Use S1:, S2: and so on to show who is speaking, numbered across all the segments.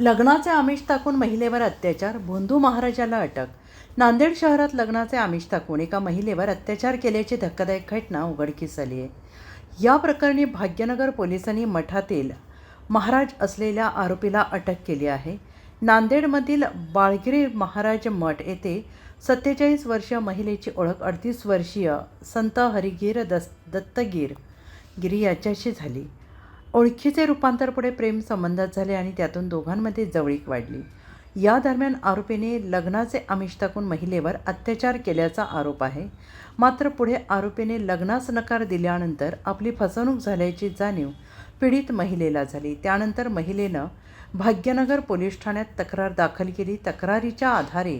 S1: लग्नाचे आमिष टाकून महिलेवर अत्याचार, भोंदू महाराजाला अटक। नांदेड शहरात लग्नाचे आमिष टाकून एका महिलेवर अत्याचार केल्याची धक्कादायक घटना उघडकीस आली आहे। या प्रकरणी भाग्यनगर पोलिसांनी मठातील महाराज असलेल्या आरोपीला अटक केली आहे। नांदेडमधील बाळगिरी महाराज मठ येथे 47 वर्षीय महिलेची ओळख 38 वर्षीय संत हरिगिर दत्तगीर गिरी याच्याशी झाली। ओळखीचे रूपांतर पुढे प्रेम संबंधात झाले आणि त्यातून दोघांमध्ये जवळीक वाढली। या दरम्यान आरोपीने लग्नाचे आमिष टाकून महिलेवर अत्याचार केल्याचा आरोप आहे। मात्र पुढे आरोपीने लग्नास नकार दिल्यानंतर आपली फसवणूक झाल्याची जाणीव पीडित महिलेला झाली। त्यानंतर महिलेनं भाग्यनगर पोलीस ठाण्यात तक्रार दाखल केली। तक्रारीच्या आधारे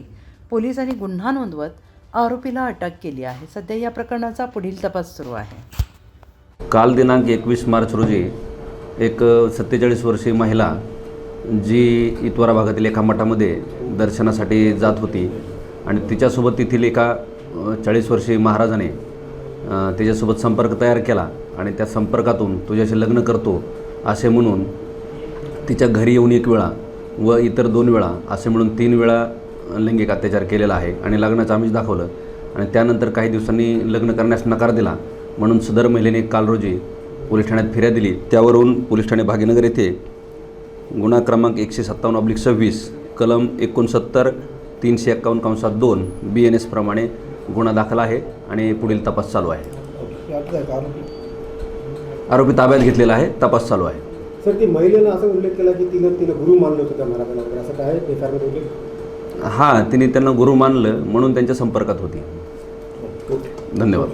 S1: पोलिसांनी गुन्हा नोंदवत आरोपीला अटक केली आहे। सध्या या प्रकरणाचा पुढील तपास सुरू आहे।
S2: काल दिनांक 21 मार्च रोजी एक 47 वर्षीय महिला जी इतवारा भागातील एका मठामध्ये दर्शनासाठी जात होती आणि तिच्यासोबत तेथील एका 40 वर्षीय महाराजाने तिच्यासोबत संपर्क तयार केला आणि त्या संपर्कातून तुझ्याशी लग्न करतो असे म्हणून तिच्या घरी येऊन एक वेळा व इतर 2 वेळा असे म्हणून 3 वेळा लैंगिक अत्याचार केलेला आहे आणि लग्नाचं आमिष दाखवलं आणि त्यानंतर काही दिवसांनी लग्न करण्यास नकार दिला। म्हणून सदर महिलेने काल रोजी पोलीस ठाण्यात फिर्याद दिली। त्यावरून पोलीस ठाणे भाग्यनगर येथे गुन्हा क्रमांक 157/26 कलम 69 351(2) BNS प्रमाणे गुन्हा दाखल आहे आणि पुढील तपास चालू आहे। आरोपी ताब्यात घेतलेला आहे, तपास चालू आहे।
S3: सर, ती महिलेनं असं उल्लेख केला की तिला गुरु मानलं होतं त्या महाराजांना वगैरे, असं काय एफआयआरमध्ये उल्लेख?
S2: हां, तिने त्यांना गुरु मानलं म्हणून त्यांच्या संपर्कात होती। धन्यवाद।